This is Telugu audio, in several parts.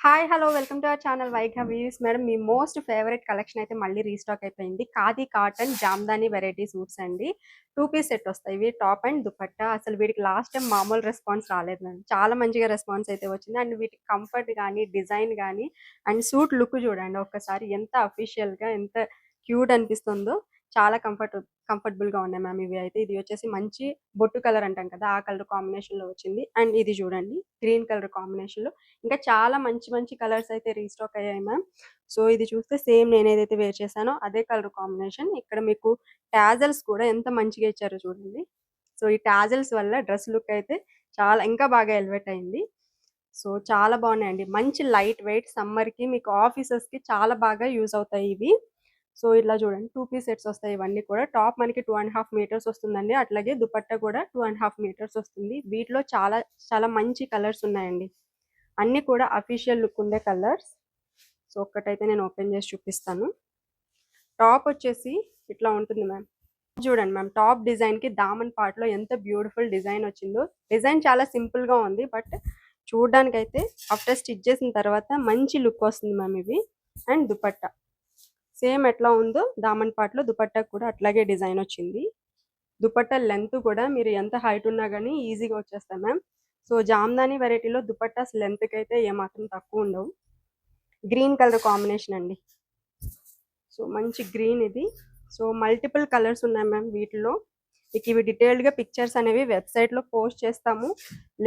Hi hello welcome to our channel Vaigha Weaves. Madam మీ మోస్ట్ ఫేవరెట్ కలెక్షన్ అయితే మళ్ళీ రీస్టాక్ అయిపోయింది. Khadi cotton jamdani variety suits అండి. 2 పీస్ సెట్ వస్తాయి. ఇవి టాప్ అండ్ దుపట్టా. అసలు వీటికి లాస్ట్ టైం మామూలు రెస్పాన్స్ రాలేదు మేడం. చాలా మంచిగా రెస్పాన్స్ అయితే వచ్చింది. అండ్ వీటికి కంఫర్ట్ కానీ డిజైన్ కానీ అండ్ సూట్ లుక్ చూడండి ఒక్కసారి ఎంత అఫీషియల్గా ఎంత క్యూట్ అనిపిస్తుందో. చాలా కంఫర్టబుల్గా ఉన్నాయి మ్యామ్. ఇవి అయితే ఇది వచ్చేసి మంచి బొట్టు కలర్ అంటాం కదా, ఆ కలర్ కాంబినేషన్లో వచ్చింది. అండ్ ఇది చూడండి గ్రీన్ కలర్ కాంబినేషన్లో ఇంకా చాలా మంచి మంచి కలర్స్ అయితే రీస్టాక్ అయ్యాయి మ్యామ్. సో ఇది చూస్తే సేమ్ నేను ఏదైతే వేర్ చేశానో అదే కలర్ కాంబినేషన్. ఇక్కడ మీకు టాజల్స్ కూడా ఎంత మంచిగా ఇచ్చారో చూడండి. సో ఈ టాజల్స్ వల్ల డ్రెస్ లుక్ అయితే చాలా ఇంకా బాగా ఎలివేట్ అయింది. సో చాలా బాగున్నాయండి. మంచి లైట్ వెయిట్ సమ్మర్కి మీకు ఆఫీసెస్కి చాలా బాగా యూజ్ అవుతాయి ఇవి. సో ఇట్లా చూడండి 2 పీస్ సెట్స్ వస్తాయి. ఇవన్నీ కూడా టాప్ మనకి 2.5 మీటర్స్ వస్తుందండి. అట్లాగే దుపట్టా కూడా 2.5 మీటర్స్ వస్తుంది. వీటిలో చాలా చాలా మంచి కలర్స్ ఉన్నాయండి. అన్నీ కూడా అఫీషియల్ లుక్ ఉండే కలర్స్. సో ఒక్కటైతే నేను ఓపెన్ చేసి చూపిస్తాను. టాప్ వచ్చేసి ఇట్లా ఉంటుంది మ్యామ్. చూడండి మ్యామ్, టాప్ డిజైన్కి దామన్ పార్ట్లో ఎంత బ్యూటిఫుల్ డిజైన్ వచ్చిందో. డిజైన్ చాలా సింపుల్గా ఉంది, బట్ చూడడానికైతే ఆఫ్టర్ స్టిచ్ చేసిన తర్వాత మంచి లుక్ వస్తుంది మ్యామ్ ఇవి. అండ్ దుపట్టా సేమ్ ఎట్లా ఉందో దామన్ పార్ట్లో దుపట్టా కూడా అట్లాగే డిజైన్ వచ్చింది. దుపట్టా లెంత్ కూడా మీరు ఎంత హైట్ ఉన్నా కానీ ఈజీగా వచ్చేస్తాయి మ్యామ్. సో జామ్దాని వెరైటీలో దుపట్టాస్ లెంత్కి అయితే ఏమాత్రం తక్కువ ఉండవు. గ్రీన్ కలర్ కాంబినేషన్ అండి. సో మంచి గ్రీన్ ఇది. సో మల్టిపుల్ కలర్స్ ఉన్నాయి మ్యామ్ వీటిలో. మీకు ఇవి డీటెయిల్డ్గా పిక్చర్స్ అనేవి వెబ్సైట్లో పోస్ట్ చేస్తాము.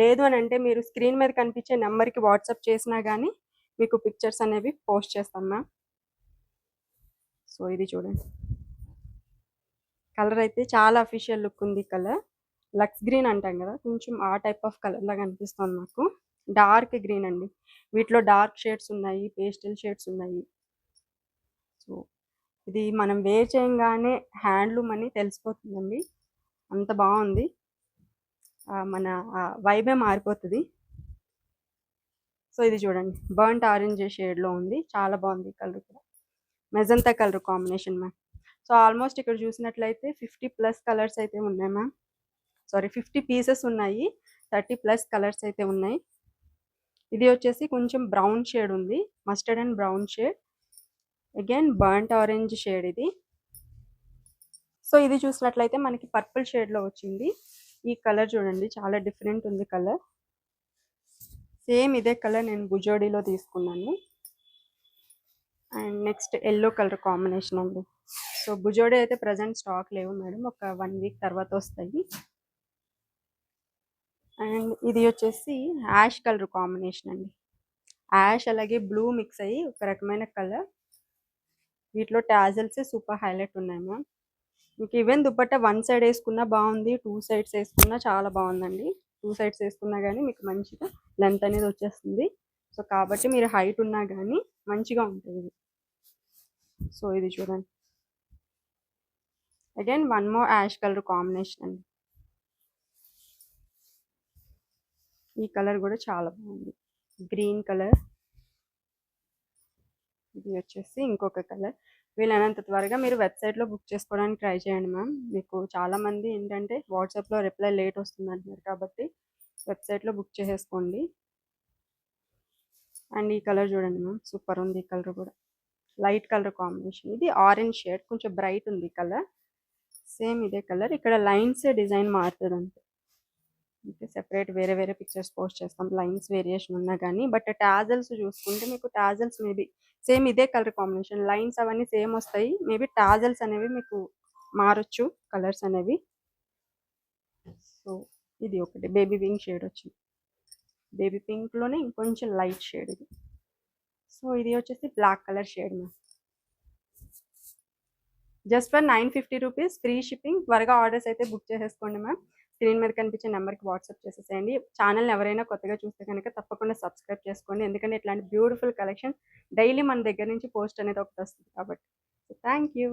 లేదు అని అంటే మీరు స్క్రీన్ మీద కనిపించే నెంబర్కి వాట్సాప్ చేసినా కానీ మీకు పిక్చర్స్ అనేవి పోస్ట్ చేస్తాం మ్యామ్. సో ఇది చూడండి, కలర్ అయితే చాలా అఫీషియల్ లుక్ ఉంది. కలర్ లక్స్ గ్రీన్ అంటాం కదా, కొంచెం ఆ టైప్ ఆఫ్ కలర్ లాగా అనిపిస్తుంది నాకు. డార్క్ గ్రీన్ అండి. వీటిలో డార్క్ షేడ్స్ ఉన్నాయి, పేస్టల్ షేడ్స్ ఉన్నాయి. సో ఇది మనం వేర్ చేయగానే హ్యాండ్లూమ్ అని తెలిసిపోతుందండి. అంత బాగుంది. మన వైబే మారిపోతుంది. సో ఇది చూడండి బర్న్ట్ ఆరెంజ్ షేడ్లో ఉంది. చాలా బాగుంది కలర్ కూడా. Magenta colour combination ma'am. So almost ఇక్కడ చూసినట్లయితే 50+ కలర్స్ అయితే ఉన్నాయి మ్యామ్. సారీ 50 పీసెస్ ఉన్నాయి. 30+ కలర్స్ అయితే ఉన్నాయి. ఇది వచ్చేసి కొంచెం బ్రౌన్ షేడ్ ఉంది, mustard and brown shade. Again burnt orange shade ఇది. సో ఇది చూసినట్లయితే మనకి పర్పుల్ షేడ్లో వచ్చింది. ఈ కలర్ చూడండి చాలా డిఫరెంట్ ఉంది కలర్. సేమ్ ఇదే కలర్ నేను బుజోడీలో తీసుకున్నాను. And next yellow colour combination అండి. సో బుజోడీ అయితే ప్రజెంట్ స్టాక్ లేవు మేడం, ఒక 1 వీక్ తర్వాత వస్తాయి. అండ్ ఇది వచ్చేసి యాష్ కలర్ కాంబినేషన్ అండి. యాష్ అలాగే బ్లూ మిక్స్ అయ్యి ఒక రకమైన కలర్. వీటిలో టాజల్స్ సూపర్ హైలైట్ ఉన్నాయి మ్యామ్. మీకు ఈవెన్ దుపట్టా 1 సైడ్ వేసుకున్నా బాగుంది, 2 సైడ్స్ వేసుకున్నా చాలా బాగుందండి. 2 సైడ్స్ వేసుకున్నా కానీ మీకు మంచిగా లెంత్ అనేది వచ్చేస్తుంది. సో కాబట్టి మీరు హైట్ ఉన్నా కానీ మంచిగా ఉంటుంది. సో ఇది చూడండి, again 1 more ash colour combination అండి. ఈ కలర్ కూడా చాలా బాగుంది, గ్రీన్ కలర్. ఇది వచ్చేసి ఇంకొక కలర్. వీలైనంత త్వరగా మీరు వెబ్సైట్లో బుక్ చేసుకోవడానికి ట్రై చేయండి మ్యామ్. మీకు చాలామంది ఏంటంటే వాట్సాప్లో రిప్లై లేట్ వస్తుంది అంటున్నారు, కాబట్టి వెబ్సైట్లో బుక్ చేసేసుకోండి. అండ్ ఈ కలర్ చూడండి మ్యామ్, సూపర్ ఉంది. ఈ కలర్ కూడా లైట్ కలర్ కాంబినేషన్. ఇది ఆరెంజ్ షేడ్, కొంచెం బ్రైట్ ఉంది కలర్. సేమ్ ఇదే కలర్, ఇక్కడ లైన్స్ డిజైన్ మారుతుంది అంతే. ఓకే, సెపరేట్ వేరే వేరే పిక్చర్స్ పోస్ట్ చేస్తాం లైన్స్ వేరియేషన్ ఉన్నా కానీ. బట్ టాజల్స్ చూసుకుంటే మీకు టాజల్స్ మేబీ సేమ్ ఇదే కలర్ కాంబినేషన్, లైన్స్ అవన్నీ సేమ్ వస్తాయి. మేబీ టాజల్స్ అనేవి మీకు మారచ్చు కలర్స్ అనేవి. సో ఇది ఒకటి బేబీ పింక్ షేడ్ వచ్చింది. బేబీ పింక్లోనే ఇంకొంచెం లైట్ షేడ్ ఇది. సో ఇది వచ్చేసి black colour shade ma'am. Just for 950 rupees, free shipping. త్వరగా ఆర్డర్స్ అయితే బుక్ చేసేసుకోండి మ్యామ్. స్క్రీన్ మీద కనిపించే నెంబర్కి వాట్సాప్ చేసేసేయండి. ఛానల్ని ఎవరైనా కొత్తగా చూస్తే కనుక తప్పకుండా సబ్స్క్రైబ్ చేసుకోండి, ఎందుకంటే ఇట్లాంటి బ్యూటిఫుల్ కలెక్షన్ డైలీ మన దగ్గర నుంచి పోస్ట్ అనేది ఒకటి వస్తుంది కాబట్టి. Thank you.